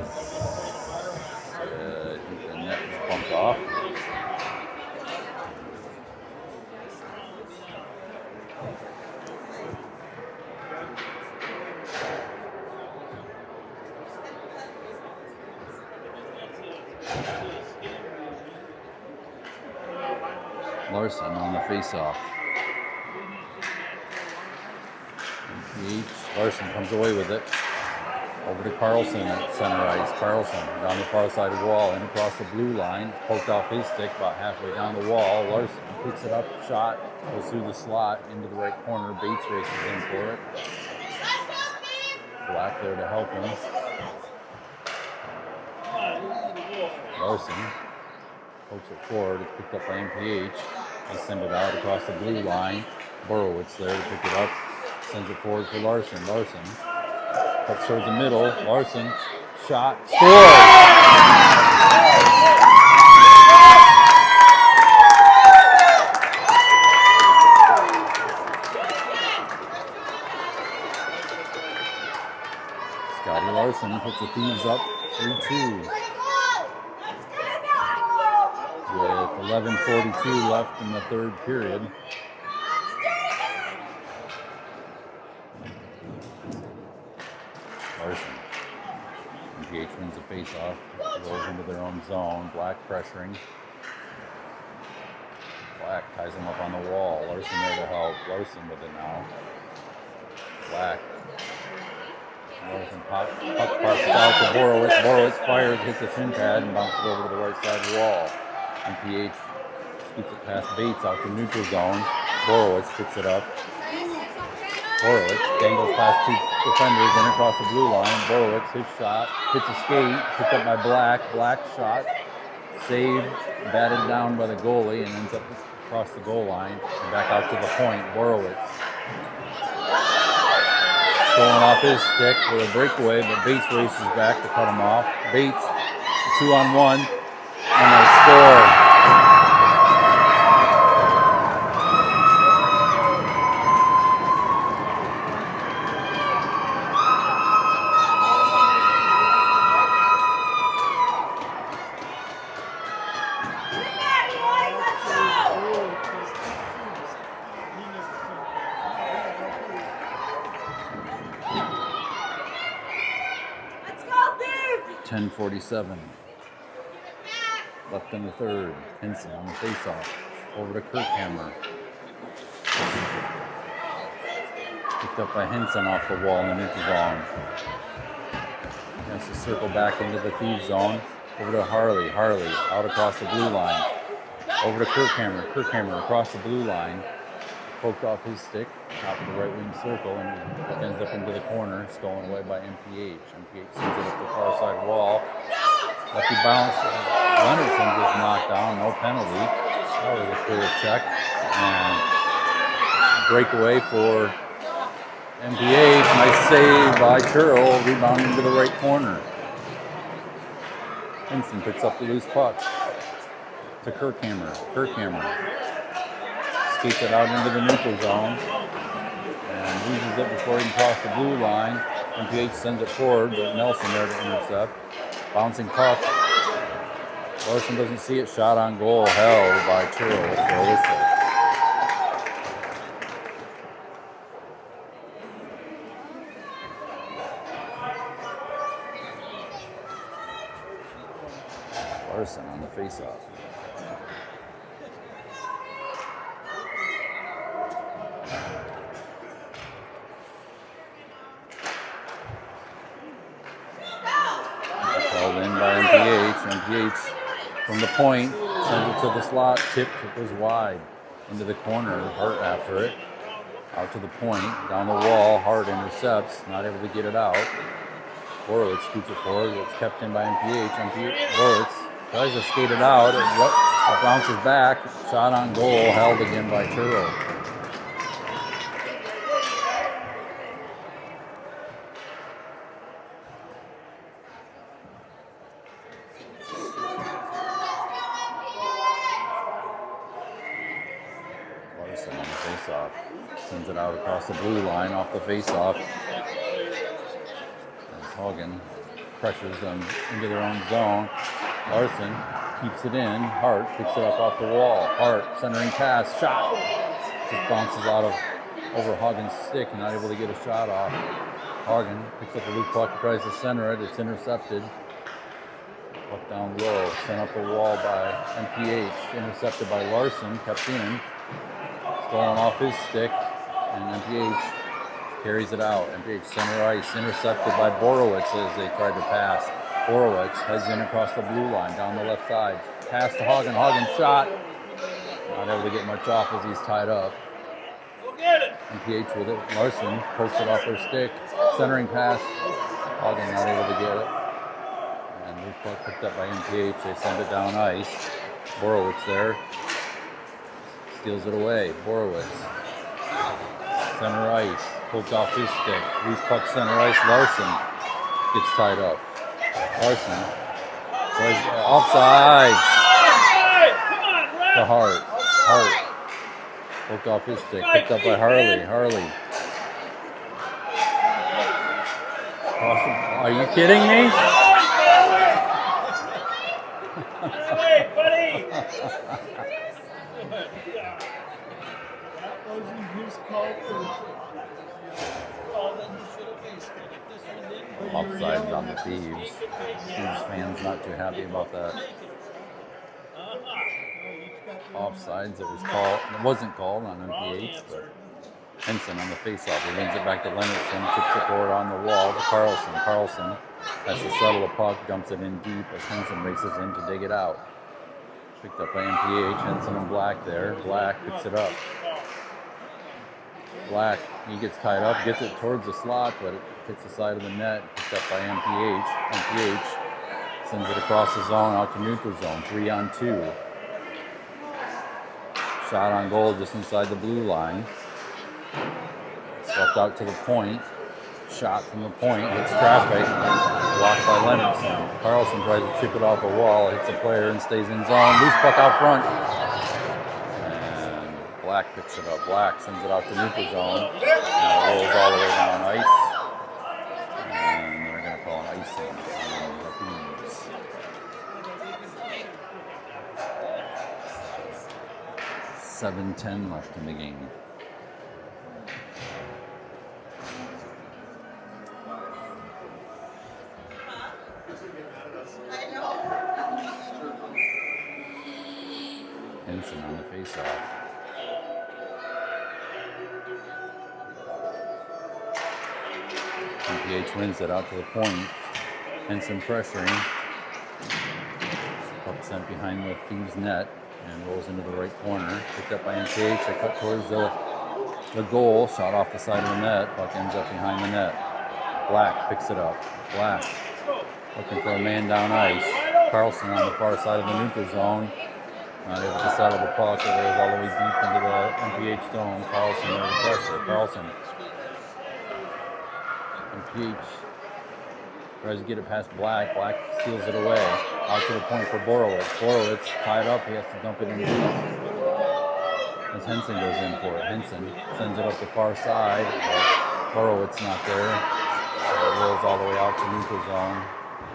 I think the net is bumped off. Larson on the face-off. Larson comes away with it. Over to Carlson at center ice. Carlson down the far side wall and across the blue line. Poked off his stick about halfway down the wall. Larson picks it up, shot, goes through the slot into the right corner. Bates races in for it. Black there to help him. Larson pokes it forward. It's picked up by MPH. They send it out across the blue line. Borowitz there to pick it up. Sends it forward for Larson. Larson cuts towards the middle. Larson shot. Scores! Scotty Larson puts the Thieves up 3-2. With 11:42 left in the third period. Larson. MPH wins the face-off. Rolls into their own zone. Black pressuring. Black ties him up on the wall. Larson there to help. Larson with it now. Black. Larson puck pops out to Borowitz. Borowitz fires, hits the shin pad, and bounces over to the right side wall. MPH scoops it past Bates out to neutral zone. Borowitz picks it up. Borowitz dangles past two defenders and across the blue line. Borowitz, his shot, hits a skate, picked up by Black. Black shot, saved, batted down by the goalie, and ends up across the goal line and back out to the point. Borowitz stolen off his stick with a breakaway, but Bates races back to cut him off. Bates, 2-on-1, and they score. Let's go, Thieves! 10:47 left in the third. Henson on the faceoff. Over to Kirkhammer. Picked up by Henson off the wall in the neutral zone. Has to circle back into the Thieves zone. Over to Harley. Harley out across the blue line. Over to Kirkhammer. Kirkhammer across the blue line. Poked off his stick, top of the right wing circle, and it ends up into the corner, stolen away by MPH. MPH sends it up the far side wall. Lucky bounce. Leonardson just knocked down, no penalty. That was a clear check. And breakaway for MPH. Nice save by Churl, rebound into the right corner. Henson picks up the loose puck to Kirkhammer. Kirkhammer skates it out into the neutral zone and loses it before he can cross the blue line. MPH sends it forward, but Nelson there to intercept. Bouncing puck. Larson doesn't see it. Shot on goal held by Churl for a whistle. Larson on the faceoff. Called in by MPH. MPH from the point sends it to the slot. Tipped, it goes wide into the corner. Hart after it. Out to the point, down the wall. Hart intercepts, not able to get it out. Borowitz scoots it forward. It's kept in by MPH. Borowitz tries to skate it out. It bounces back. Shot on goal, held again by Churl. Sends it out across the blue line off the face-off. As Hagen pressures them into their own zone. Larson keeps it in. Hart picks it up off the wall. Hart centering pass, shot. Just bounces out of over Hagen's stick and not able to get a shot off. Hagen picks up the loop puck, tries to center it. It's intercepted. Puck down low, sent up the wall by MPH. Intercepted by Larson, kept in. Stolen off his stick, and MPH carries it out. MPH center ice, intercepted by Borowitz as they tried to pass. Borowitz heads in across the blue line, down the left side. Pass to Hagen. Hagen shot. Not able to get much off as he's tied up. Go get it. MPH with it. Larson pokes it off their stick. Centering pass. Hagen not able to get it. And loose puck picked up by MPH. They send it down ice. Borowitz there. Steals it away. Borowitz. Center ice. Poked off his stick. Loose puck center ice. Larson gets tied up. Larson. Offside. Hey, come on, Red. To Hart. Hart. Poked off his stick. Picked up by Harley. Harley. Are you kidding me? Hey, buddy. That wasn't his call first. Offsides on the Thieves. Thieves fans not too happy about that. Offsides, it was called. It wasn't called on MPH, but Henson on the faceoff. He wins it back to Leonardson, tips it forward on the wall to Carlson. Carlson has to settle the puck, dumps it in deep as Henson races in to dig it out. Picked up by MPH. Henson and Black there. Black picks it up. Black, he gets tied up, gets it towards the slot, but it hits the side of the net, picked up by MPH. MPH sends it across the zone out to neutral zone, 3-on-2. Shot on goal just inside the blue line. Swept out to the point. Shot from the point, hits traffic, blocked by Leonardson. Carlson tries to chip it off the wall, hits a player and stays in zone. Loose puck out front. Black picks it up. Black sends it out to neutral zone. And it rolls all the way down ice. And they're going to call an icing on the Thieves. $7:10 left in the game. Henson on the faceoff. MPH wins it out to the point. Henson pressuring. Puck sent behind the Thieves net and rolls into the right corner. Picked up by MPH. They cut towards the goal. Shot off the side of the net. Puck ends up behind the net. Black picks it up. Black looking for a man down ice. Carlson on the far side of the neutral zone. Not able to settle the puck. It goes all the way deep into the MPH zone. Carlson there to pressure. Carlson. MPH tries to get it past Black. Black steals it away. Out to the point for Borowitz. Borowitz tied up. He has to dump it in deep. As Henson goes in for it. Henson sends it up the far side. But Borowitz not there. It rolls all the way out to neutral zone.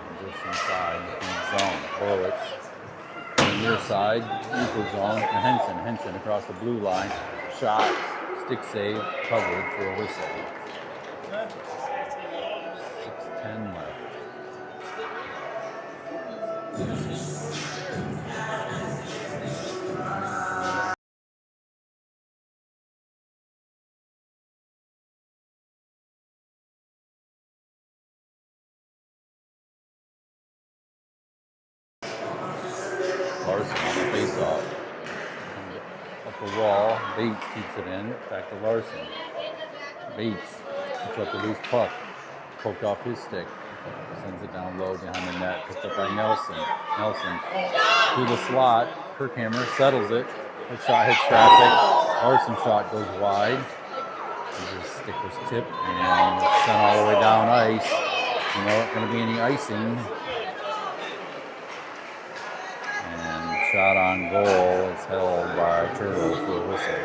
And just inside the zone. Borowitz on the near side. Neutral zone to Henson. Henson across the blue line. Shot. Stick save. Covered for a whistle. 6:10 left. Larson on the faceoff. Up the wall. Bates keeps it in. Back to Larson. Bates picks up the loose puck. Poked off his stick. Sends it down low behind the net. Picked up by Nelson. Nelson through the slot. Kirkhammer settles it. His shot hits traffic. Larson's shot goes wide. His stick was tipped and sent all the way down ice. Not going to be any icing. And shot on goal is held by Turtle for a whistle.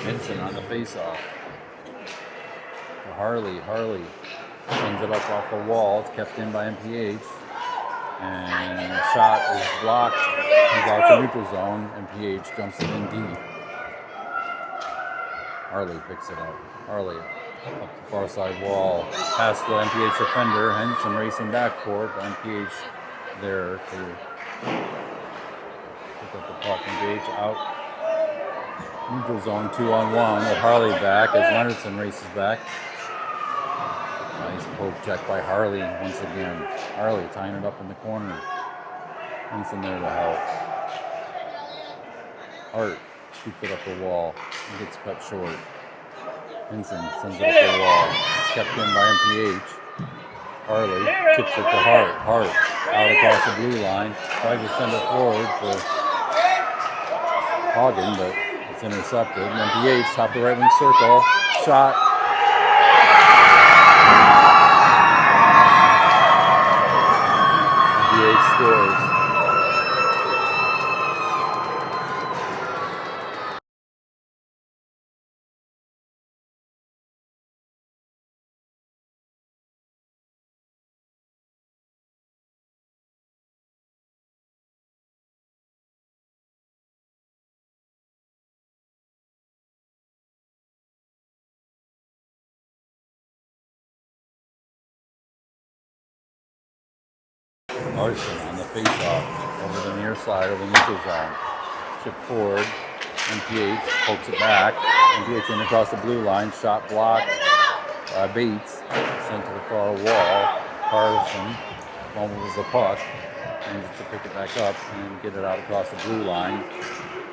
Vincent on the face-off. Harley sends it up off the wall. It's kept in by MPH. And the shot is blocked. Comes out to neutral zone. MPH jumps it in deep. Harley picks it up. Harley up the far side wall. Past the MPH defender. Henson racing back for it. But MPH there to pick up the puck. MPH out. Neutral zone 2-on-1 with Harley back as Leonardson races back. Nice poke check by Harley once again. Harley tying it up in the corner. Henson there to help. Hart scoops it up the wall and gets cut short. Henson sends it up the wall. It's kept in by MPH. Harley tips it to Hart. Hart out across the blue line. Tries to send it forward for Hagen, but it's intercepted. And MPH, top of right wing circle. Shot. MPH scores. Larson on the face-off over the near side of the neutral zone. Chip forward. MPH pokes it back. MPH in across the blue line. Shot blocked by Bates. Sent to the far wall. Carlson fumbles the puck. And to pick it back up and get it out across the blue line.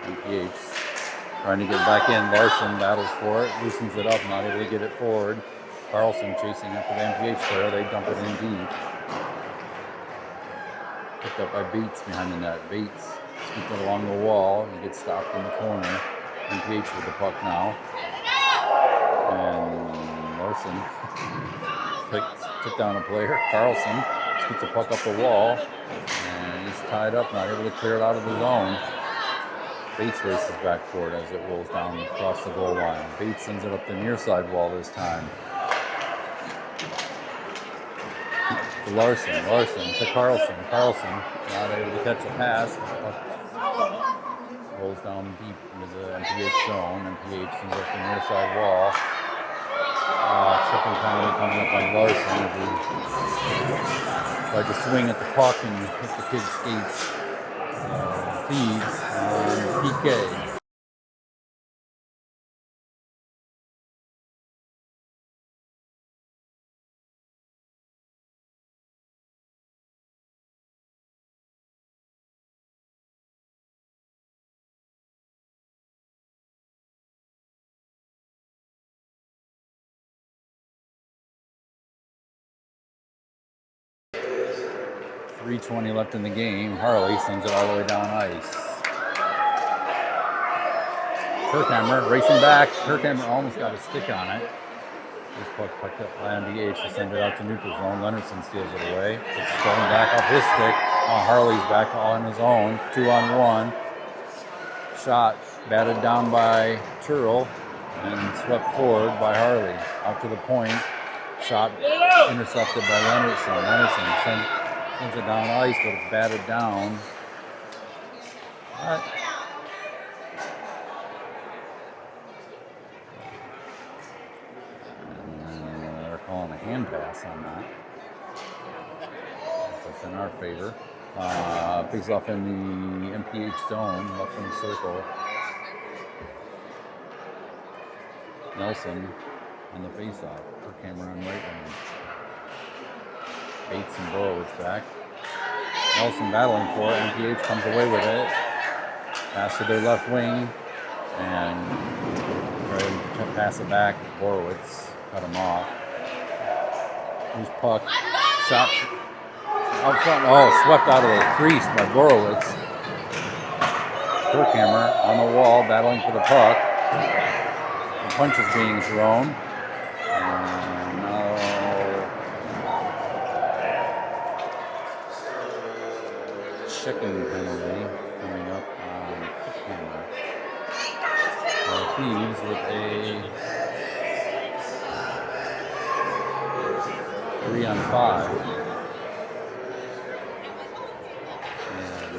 MPH trying to get back in. Larson battles for it. Loosens it up. Not able to get it forward. Carlson chasing after the MPH player. They dump it in deep. Picked up by Bates behind the net. Bates scoops it along the wall. He gets stopped in the corner. MPH with the puck now. And Larson took down a player. Carlson scoops the puck up the wall. And he's tied up, not able to clear it out of the zone. Bates races back for it as it rolls down across the goal line. Bates sends it up the near side wall this time. Larson to Carlson. Carlson not able to catch a pass. Rolls down deep into the MPH zone. MPH sends up the near side wall. Tripping penalty coming up on Larson as he tried to swing at the puck and hit the kid's skates. Thieves on PK. 3:20 left in the game. Harley sends it all the way down ice. Kirkhammer racing back. Kirkhammer almost got a stick on it. This puck picked up by MPH to send it out to neutral zone. Leonardson steals it away. It's thrown back off his stick. Harley's back on his own. 2-on-1. Shot batted down by Turtle and swept forward by Harley. Out to the point. Shot intercepted by Leonardson. Leonardson sends it down ice, but it's batted down. They're calling a hand pass on that. That's in our favor. Face off in the MPH zone, left wing circle. Nelson on the face-off for Cameron right wing. Bates and Borowitz back. Nelson battling for it. MPH comes away with it. Pass to their left wing. And try to pass it back. Borowitz cut him off. Here's puck. Shot out front. Oh, swept out of the crease by Borowitz. Kirkhammer on the wall, battling for the puck. The punch is being thrown. And now chicken penalty coming up on Kirkhammer. Thieves with a 3-on-5. And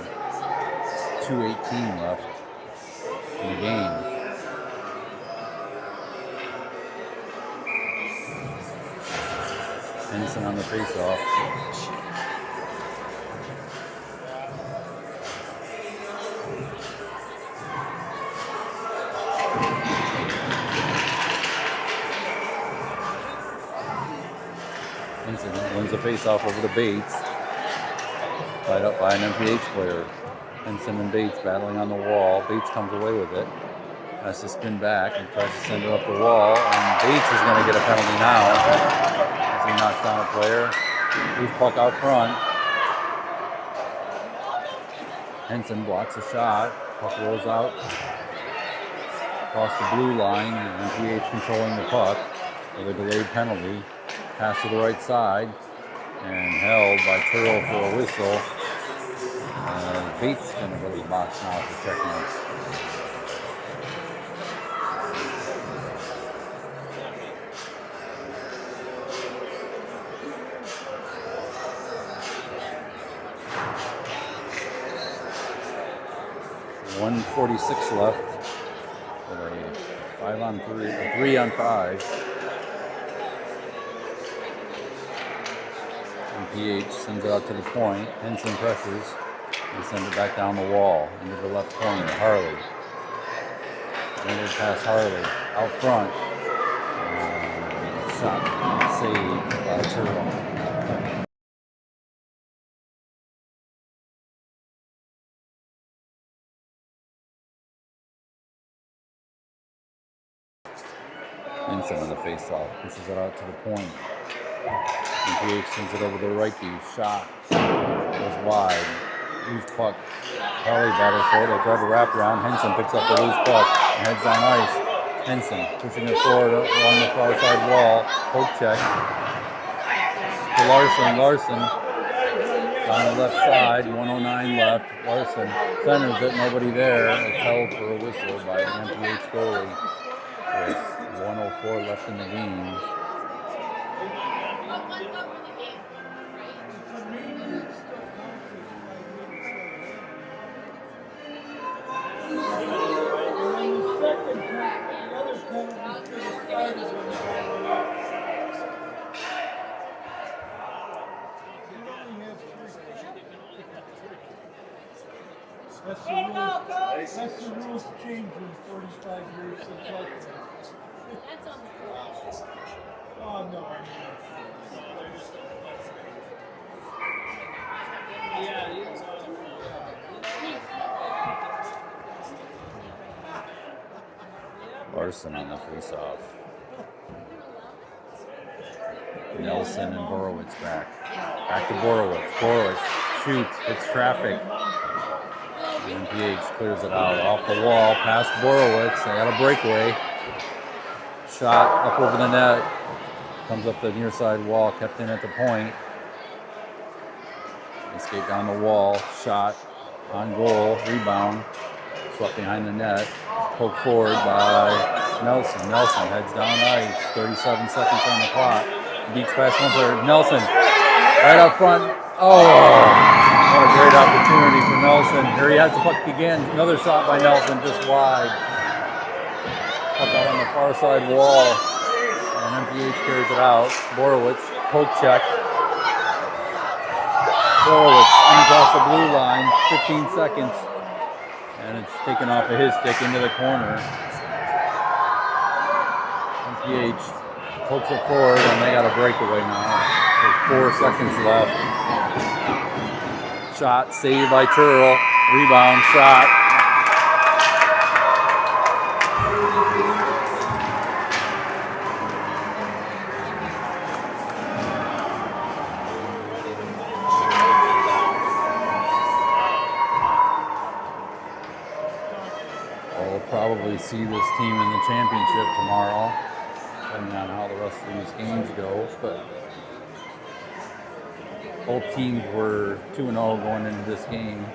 2:18 left in the game. Henson on the faceoff. Henson wins the faceoff over to Bates. Tied up by an MPH player. Henson and Bates battling on the wall. Bates comes away with it. Has to spin back and tries to send it up the wall. And Bates is going to get a penalty now as he knocks down a player. Loose puck out front. Henson blocks a shot. Puck rolls out across the blue line. MPH controlling the puck with a delayed penalty. Pass to the right side and held by Turtle for a whistle. Bates going to go to the box now for checking out. .146 left with a 5-on-3, a 3-on-5. MPH sends it out to the point. Henson pressures. They send it back down the wall into the left corner. Harley. Landed past Harley. Out front. Shot saved by Turtle. Henson on the face-off. Pushes it out to the point. MPH sends it over to the right D. Shot. Goes wide. Loose puck. Harley battles for it. They try to wrap around. Henson picks up the loose puck and heads on ice. Henson pushing it forward along the far side wall. Poke check. To Larson. Larson on the left side. 1:09 left. Larson centers it. Nobody there. It's held for a whistle by the MPH goalie. With 1:04 left in the game. That's the rules change in 45 years since That's on the floor. Oh, no. Larson on the face-off. Nelson and Borowitz back. Back to Borowitz. Borowitz shoots, hits traffic. MPH clears it out off the wall, past Borowitz. They got a breakaway. Shot up over the net. Comes up the near side wall, kept in at the point. Escape down the wall. Shot on goal. Rebound. Swept behind the net. Poked forward by Nelson. Nelson heads down ice. 37 seconds on the clock. Beats past one player. Nelson right up front. Oh, what a great opportunity for Nelson. Here he has the puck again. Another shot by Nelson, just wide. Puck out on the far side wall. And MPH carries it out. Borowitz, poke check. Borowitz in across the blue line. 15 seconds. And it's taken off of his stick into the corner. MPH pokes it forward, and they got a breakaway now. 4 seconds left. Shot saved by Turl. Rebound shot. I'll probably see this team in the championship tomorrow, depending on how the rest of these games go. But both teams were 2-0 going into this game.